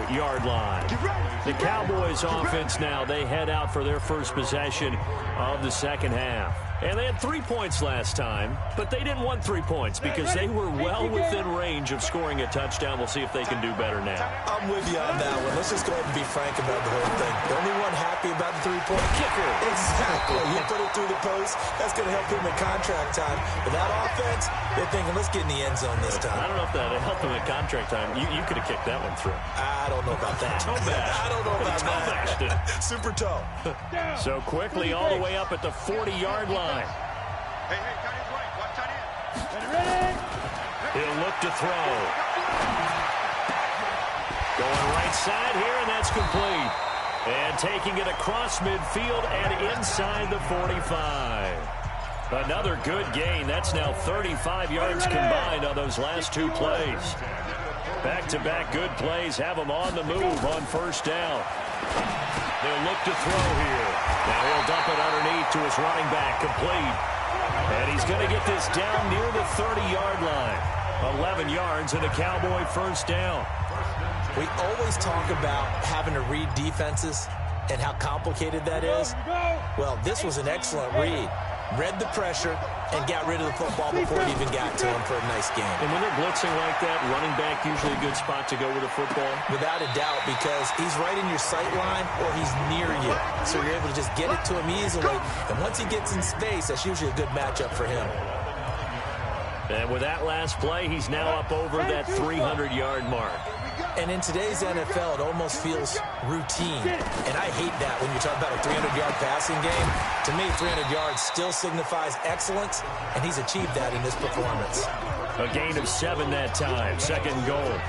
4-yard line. The Cowboys offense now, they head out for their first possession of the second half. And they had 3 points last time, but they didn't want 3 points because they were well within range of scoring a touchdown. We'll see if they can do better now. I'm with you on that one. Let's just go ahead and be frank about the whole thing. The only one happy about the three-point kicker. Exactly. You put it through the post. That's going to help him in contract time. But that offense, they're thinking, let's get in the end zone this time. I don't know if that helped him in contract time. You could have kicked that one through. I don't know about that. Toe bash. I don't know about toe bashed it. Super toe. So quickly all the way up at the 40-yard line. Hey, tight end's right. Watch tight end. He'll look to throw. Going right side here, and that's complete. And taking it across midfield and inside the 45. Another good gain. That's now 35 yards combined on those last 2 plays. Back-to-back good plays have them on the move on first down. They'll look to throw here. Now he'll dump it underneath to his running back, complete. And he's going to get this down near the 30-yard line. 11 yards and a Cowboy first down. We always talk about having to read defenses and how complicated that is. Well, this was an excellent read. Read the pressure and got rid of the football before it even got to him for a nice game. And when they're blitzing like that, running back usually a good spot to go with the football? Without a doubt, because he's right in your sight line or he's near you. So you're able to just get it to him easily. And once he gets in space, that's usually a good matchup for him. And with that last play, he's now up over that 300-yard mark. And in today's NFL, it almost feels routine. And I hate that when you talk about a 300-yard passing game. To me, 300 yards still signifies excellence, and he's achieved that in this performance. A gain of 7 that time. Second and goal.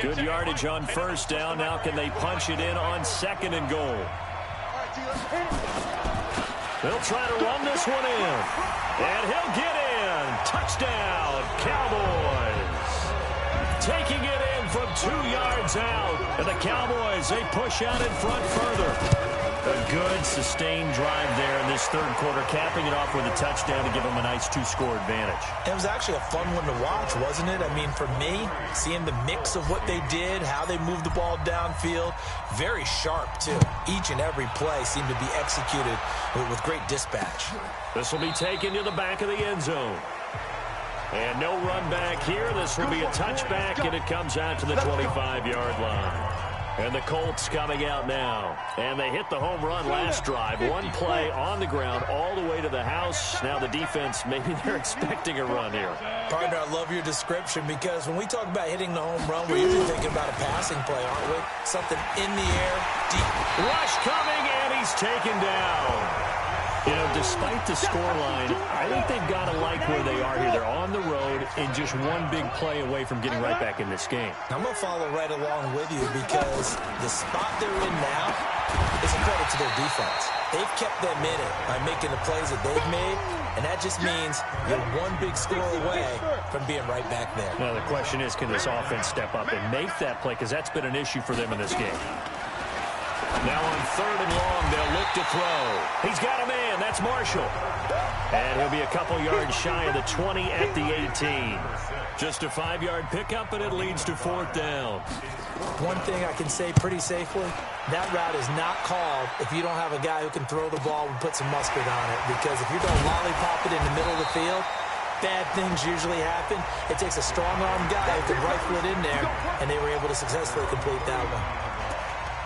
Good yardage on first down. Now can they punch it in on second and goal? They'll try to run this one in. And he'll get in. Touchdown, Cowboys. Taking it in from 2 yards out. And the Cowboys, they push out in front further. A good sustained drive there in this third quarter, capping it off with a touchdown to give them a nice 2-score advantage. It was actually a fun one to watch, wasn't it? I mean, for me, seeing the mix of what they did, how they moved the ball downfield, very sharp, too. Each and every play seemed to be executed with great dispatch. This will be taken to the back of the end zone. And no run back here. This will be a touchback, and it comes out to the 25-yard line. And the Colts coming out now. And they hit the home run last drive. One play on the ground all the way to the house. Now the defense, maybe they're expecting a run here. Partner, I love your description because when we talk about hitting the home run, we're usually thinking about a passing play, aren't we? Something in the air, deep. Rush coming, and he's taken down. You know, despite the scoreline, I think they've got to like where they are here. They're on the road and just one big play away from getting right back in this game. I'm going to follow right along with you because the spot they're in now is a credit to their defense. They've kept them in it by making the plays that they've made, and that just means you're one big score away from being right back there. Now, the question is, can this offense step up and make that play? Because that's been an issue for them in this game. Now on third and long, they'll look to throw. He's got a man. That's Marshall. And he'll be a couple yards shy of the 20 at the 18. Just a 5-yard pickup, and it leads to fourth down. One thing I can say pretty safely, that route is not called if you don't have a guy who can throw the ball and put some mustard on it. Because if you're going to lollipop it in the middle of the field, bad things usually happen. It takes a strong-arm guy who can rifle it in there, and they were able to successfully complete that one.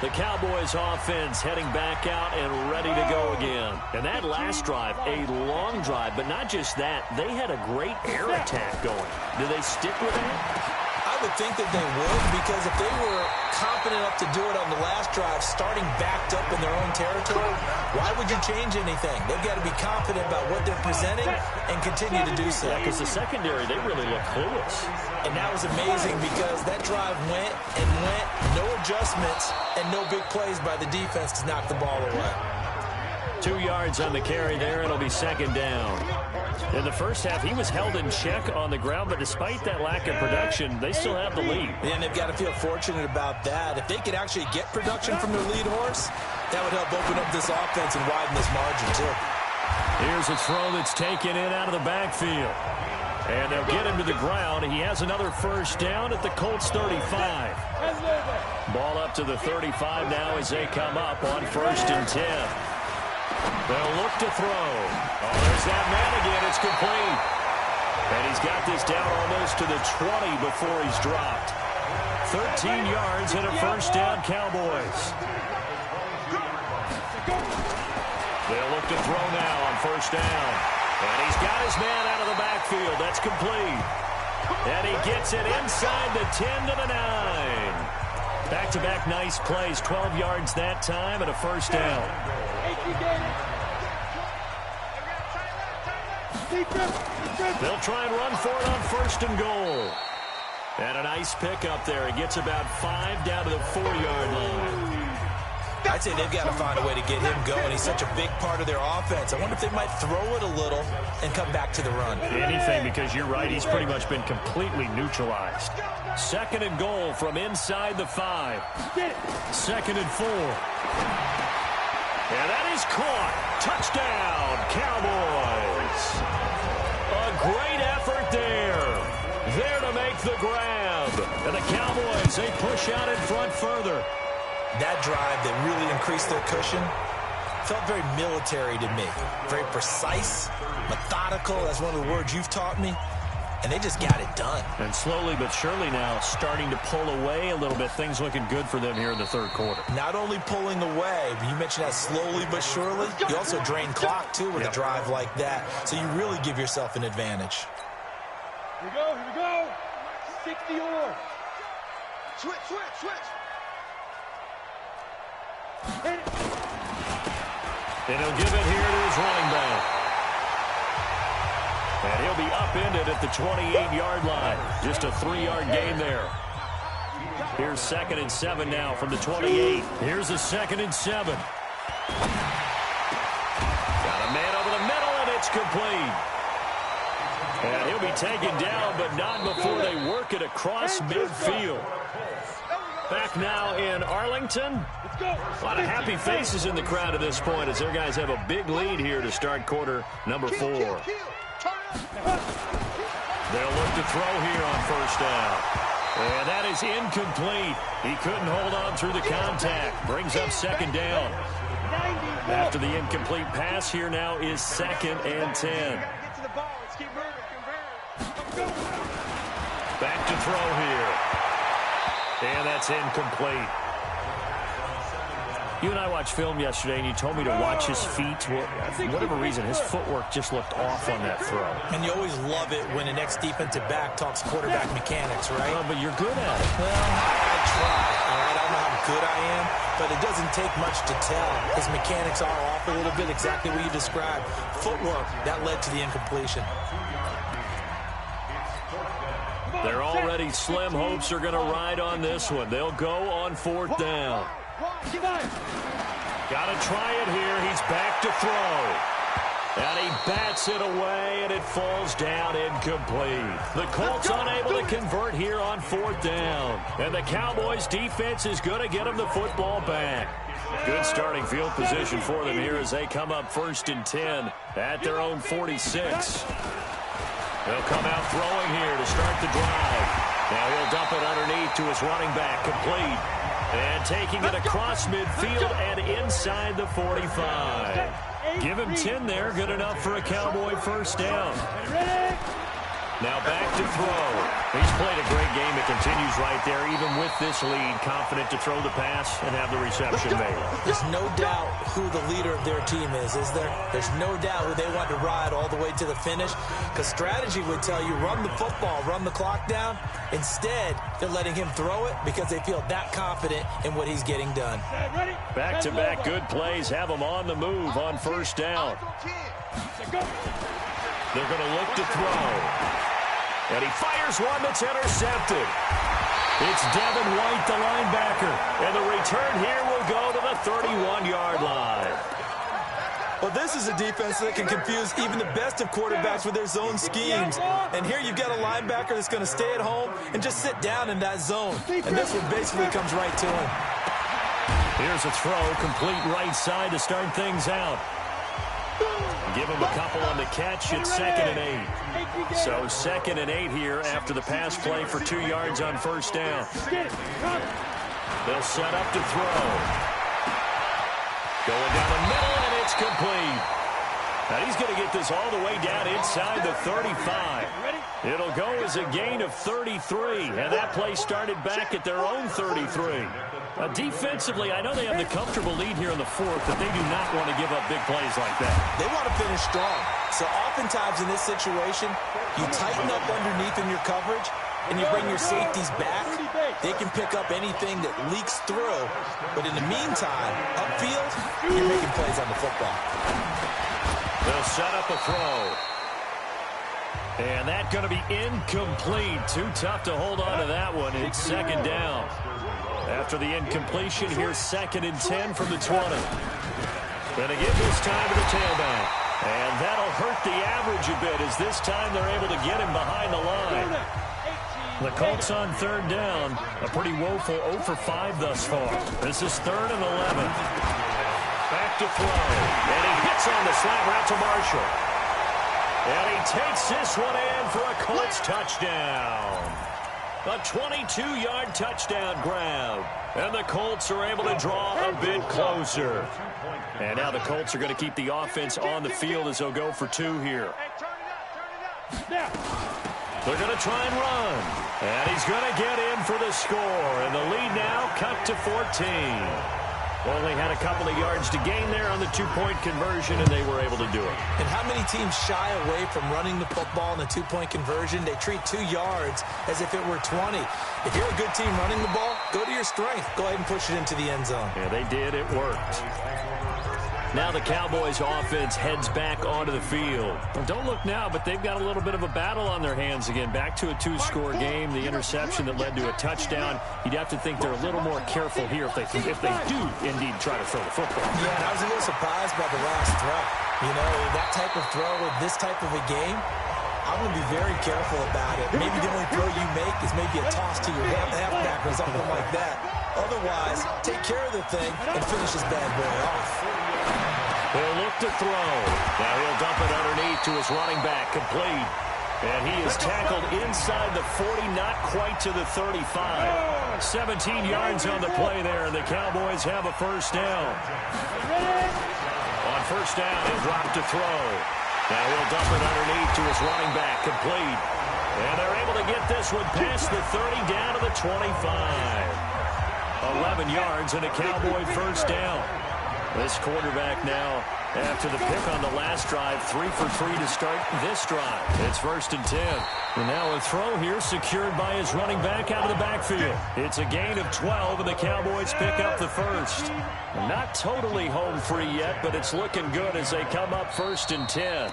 The Cowboys offense heading back out and ready to go again. And that last drive, a long drive, but not just that. They had a great air attack going. Do they stick with that? I would think that they would, because if they were confident enough to do it on the last drive, starting backed up in their own territory, why would you change anything? They've got to be confident about what they're presenting and continue to do so. Yeah, because the secondary, they really look clueless. And that was amazing because that drive went and went, no adjustments, and no big plays by the defense to knock the ball away. 2 yards on the carry there. It'll be second down. In the first half, he was held in check on the ground, but despite that lack of production, they still have the lead. And they've got to feel fortunate about that. If they could actually get production from their lead horse, that would help open up this offense and widen this margin, too. Here's a throw that's taken in out of the backfield. And they'll get him to the ground. He has another first down at the Colts 35. Ball up to the 35 now as they come up on 1st and 10. They'll look to throw. Oh, there's that man again. It's complete. And he's got this down almost to the 20 before he's dropped. 13 yards and a first down, Cowboys. They'll look to throw now on 1st down. And he's got his man out of the backfield. That's complete. And he gets it inside the 10 to the 9. Back-to-back nice plays. 12 yards that time and a first down. They'll try and run for it on 1st and goal. And a nice pick up there. He gets about 5 down to the 4-yard line. I'd say they've got to find a way to get him going. He's such a big part of their offense. I wonder if they might throw it a little and come back to the run. Anything, because you're right. He's pretty much been completely neutralized. 2nd and goal from inside the 5. 2nd and 4. And that is caught. Touchdown, Cowboys. A great effort there. There to make the grab. And the Cowboys, they push out in front further. That drive that really increased their cushion felt very military to me. Very precise, methodical. That's one of the words you've taught me. And they just got it done. And slowly but surely now starting to pull away a little bit. Things looking good for them here in the 3rd quarter. Not only pulling away, but you mentioned that slowly but surely. You also drain clock, too, with a drive like that. So you really give yourself an advantage. Here we go, here we go. 60 or. Switch, switch, switch. And he'll give it here to his running back. And he'll be upended at the 28-yard line. Just a 3-yard gain there. Here's 2nd and 7 now from the 28. Here's a 2nd and 7. Got a man over the middle, and it's complete. And he'll be taken down, but not before they work it across midfield. Back now in Arlington. A lot of happy faces in the crowd at this point as their guys have a big lead here to start quarter number 4. They'll look to throw here on 1st down. And that is incomplete. He couldn't hold on through the contact. Brings up 2nd down. After the incomplete pass, here now is 2nd and 10. Back to throw here. And that's incomplete. You and I watched film yesterday, and you told me to watch his feet. Well, for whatever reason, his footwork just looked off on that throw. And you always love it when an ex-defensive back talks quarterback mechanics, right? But you're good at it. Well, I try. All right, I don't know how good I am, but it doesn't take much to tell. His mechanics are off a little bit, exactly what you described. Footwork, that led to the incompletion. Their already slim hopes are going to ride on this one. They'll go on 4th down. Got to try it here. He's back to throw. And he bats it away, and it falls down incomplete. The Colts unable to convert here on 4th down. And the Cowboys' defense is going to get them the football back. Good starting field position for them here as they come up 1st and 10 at their own 46. They'll come out throwing here to start the drive. Now he'll dump it underneath to his running back, complete. And taking it across midfield and inside the 45. Give him 10 there, good enough for a Cowboy first down. Now back to throw. He's played a great game. It continues right there, even with this lead, confident to throw the pass and have the reception made. There's no doubt who the leader of their team is there? There's no doubt who they want to ride all the way to the finish, because strategy would tell you run the football, run the clock down. Instead, they're letting him throw it because they feel that confident in what he's getting done. Back-to-back good plays have them on the move on 1st down. They're going to look to throw. And he fires one that's intercepted. It's Devin White, the linebacker. And the return here will go to the 31-yard line. Well, this is a defense that can confuse even the best of quarterbacks with their zone schemes. And here you've got a linebacker that's going to stay at home and just sit down in that zone. And this one basically comes right to him. Here's a throw, complete right side to start things out. give him a couple on the catch. It's 2nd and 8. So 2nd and 8 here after the pass play for 2 yards on first down. They'll set up to throw. Going down the middle, and it's complete. Now he's going to get this all the way down inside the 35. It'll go as a gain of 33, and that play started back at their own 33. Defensively, I know they have the comfortable lead here in the 4th, but they do not want to give up big plays like that. They want to finish strong. So oftentimes in this situation, you tighten up underneath in your coverage, and you bring your safeties back. They can pick up anything that leaks through. But in the meantime, upfield, you're making plays on the football. They'll set up a throw. And that's going to be incomplete. Too tough to hold on to that one. It's 2nd down. After the incompletion, here's 2nd and 10 from the 20. Going to give this time to the tailback. And that'll hurt the average a bit as this time they're able to get him behind the line. The Colts on 3rd down. A pretty woeful 0 for 5 thus far. This is 3rd and 11. Back to throw. And he hits on the slant route to Marshall. And he takes this one in for a Colts touchdown. A 22-yard touchdown grab. And the Colts are able to draw a bit closer. And now the Colts are going to keep the offense on the field as they'll go for 2 here. They're going to try and run. And he's going to get in for the score. And the lead now cut to 14. Only had a couple of yards to gain there on the 2-point conversion, and they were able to do it. And how many teams shy away from running the football in the 2-point conversion? They treat 2 yards as if it were 20. If you're a good team running the ball, go to your strength. Go ahead and push it into the end zone. Yeah, they did. It worked. Now the Cowboys offense heads back onto the field. Well, don't look now, but they've got a little bit of a battle on their hands again. Back to a 2-score game. The interception that led to a touchdown. You'd have to think they're a little more careful here if they do indeed try to throw the football. Yeah, and I was a little surprised by the last throw. You know, that type of throw with this type of a game, I'm going to be very careful about it. Maybe the only throw you make is maybe a toss to your halfback or something like that. Otherwise, take care of the thing and finish this bad boy off. He'll look to throw. Now he'll dump it underneath to his running back, complete. And he is tackled inside the 40, not quite to the 35. 17 yards on the play there, and the Cowboys have a first down. On first down, he'll drop to throw. Now he'll dump it underneath to his running back, complete. And they're able to get this one past the 30 down to the 25. 11 yards and a Cowboy first down. This quarterback now, after the pick on the last drive, 3 for 3 to start this drive. It's 1st and 10. And now a throw here secured by his running back out of the backfield. It's a gain of 12, and the Cowboys pick up the first. Not totally home free yet, but it's looking good as they come up 1st and 10.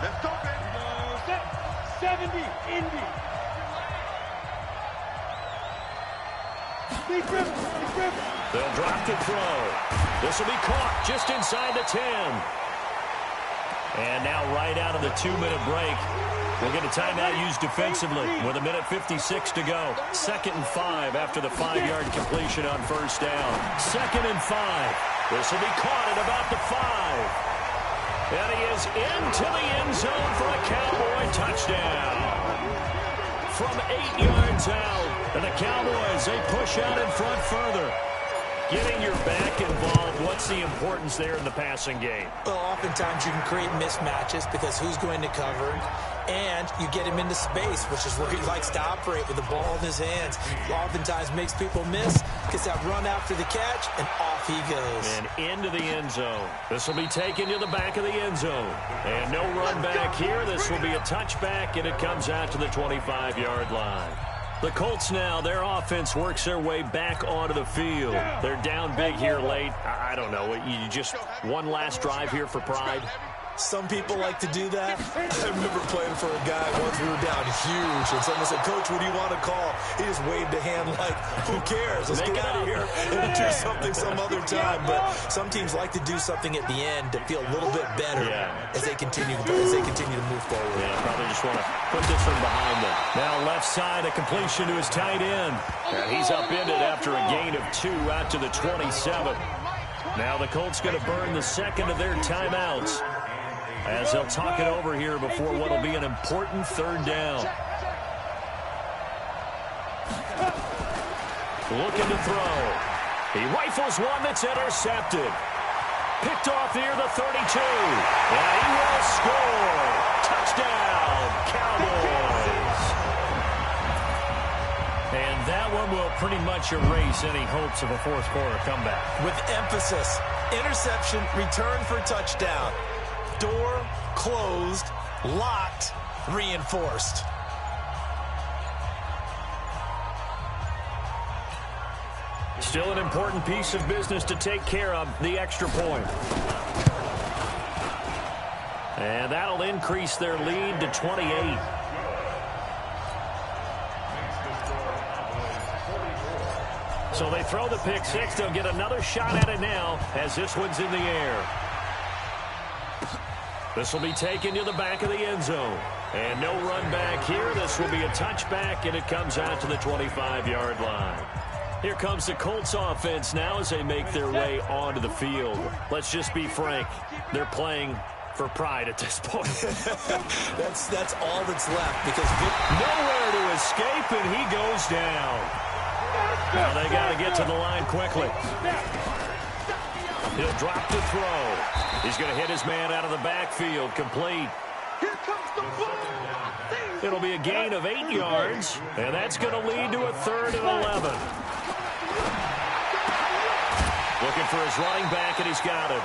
Let's go, baby. 70, Indy. They'll drop the throw. This will be caught just inside the 10. And now right out of the 2-minute break, we'll get a timeout used defensively with 1:56 to go. 2nd and 5 after the 5-yard completion on first down. 2nd and 5. This will be caught at about the 5. And he is into the end zone for a Cowboy touchdown. From 8 yards out, and the Cowboys, they push out in front further. Getting your back involved, what's the importance there in the passing game? Well, oftentimes you can create mismatches because who's going to cover, and you get him into space, which is where he likes to operate with the ball in his hands. Oftentimes makes people miss, gets that run after the catch, and off he goes. And into the end zone. This will be taken to the back of the end zone. And no run back here. This will be a touchback, and it comes out to the 25-yard line. The Colts now, their offense works their way back onto the field. They're down big here late. I don't know. You just one last drive here for pride? Some people like to do that. I remember playing for a guy once. We were down huge, and someone said, "Coach, what do you want to call?" He just waved a hand like, "Who cares? Let's get out of here and do something some other time." But some teams like to do something at the end to feel a little bit better as they continue to move forward. Yeah, probably just want to put this one behind them. Now left side, a completion to his tight end. And he's upended after a gain of 2 out to the 27. Now the Colts going to burn the second of their timeouts as they'll talk it over here before what will be an important third down. Looking to throw. He rifles one that's intercepted. Picked off near the 32. And he will score. Touchdown, Cowboys. And that one will pretty much erase any hopes of a fourth quarter comeback. With emphasis, interception, return for touchdown. Door closed, locked, reinforced. Still an important piece of business to take care of, the extra point. And that'll increase their lead to 28. So they throw the pick six. They'll get another shot at it now as this one's in the air. This will be taken to the back of the end zone. And no run back here. This will be a touchback, and it comes out to the 25-yard line. Here comes the Colts offense now as they make their way onto the field. Let's just be frank. They're playing for pride at this point. That's all that's left because nowhere to escape, and he goes down. Now they got to get to the line quickly. He'll drop to throw. He's going to hit his man out of the backfield. Complete. Here comes the ball. It'll be a gain of 8 yards, and that's going to lead to a 3rd and 11. Looking for his running back, and he's got him.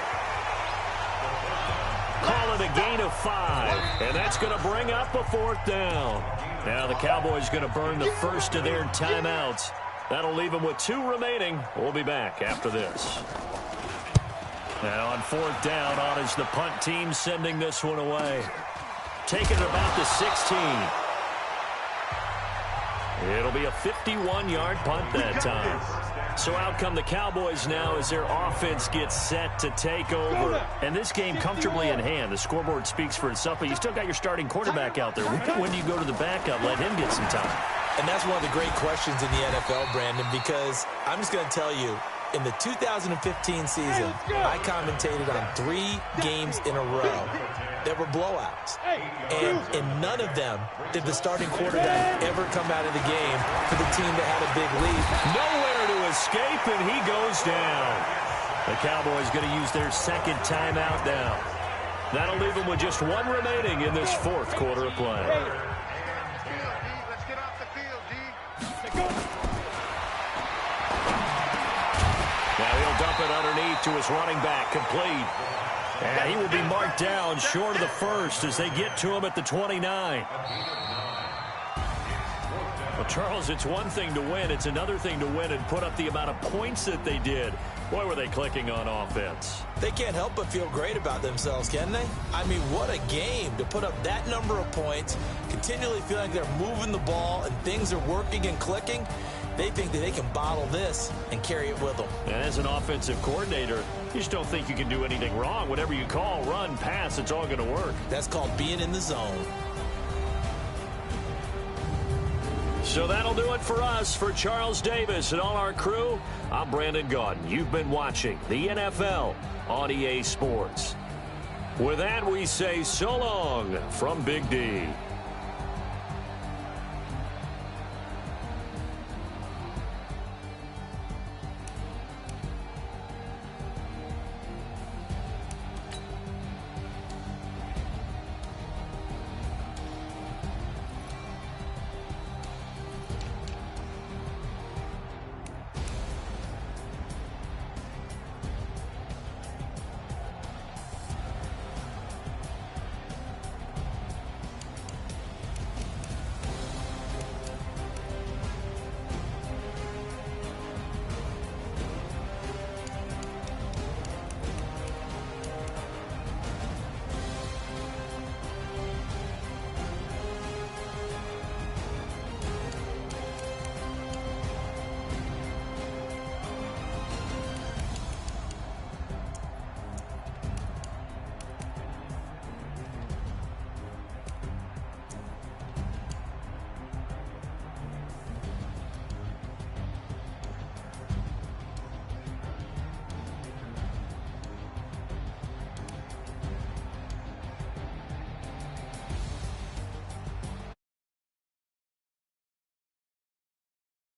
Call it a gain of 5, and that's going to bring up a 4th down. Now the Cowboys going to burn the first of their timeouts. That'll leave them with 2 remaining. We'll be back after this. Now on 4th down, on is the punt team sending this one away. Taking it about the 16. It'll be a 51-yard punt that time. So out come the Cowboys now as their offense gets set to take over. And this game comfortably in hand. The scoreboard speaks for itself, but you still got your starting quarterback out there. When do you go to the backup? Let him get some time. And that's one of the great questions in the NFL, Brandon, because I'm just going to tell you, in the 2015 season, I commentated on 3 games in a row that were blowouts. And in none of them did the starting quarterback ever come out of the game for the team that had a big lead. Nowhere to escape, and he goes down. The Cowboys going to use their 2nd timeout now. That'll leave them with just 1 remaining in this 4th quarter of play. Now he'll dump it underneath to his running back, complete. And he will be marked down short of the 1st as they get to him at the 29. Well, Charles, it's one thing to win. It's another thing to win and put up the amount of points that they did. Boy, were they clicking on offense. They can't help but feel great about themselves, can they? I mean, what a game to put up that number of points, continually feeling like they're moving the ball and things are working and clicking. They think that they can bottle this and carry it with them. And as an offensive coordinator, you just don't think you can do anything wrong. Whatever you call, run, pass, it's all going to work. That's called being in the zone. So that'll do it for us. For Charles Davis and all our crew, I'm Brandon Gaudin. You've been watching the NFL on EA Sports. With that, we say so long from Big D.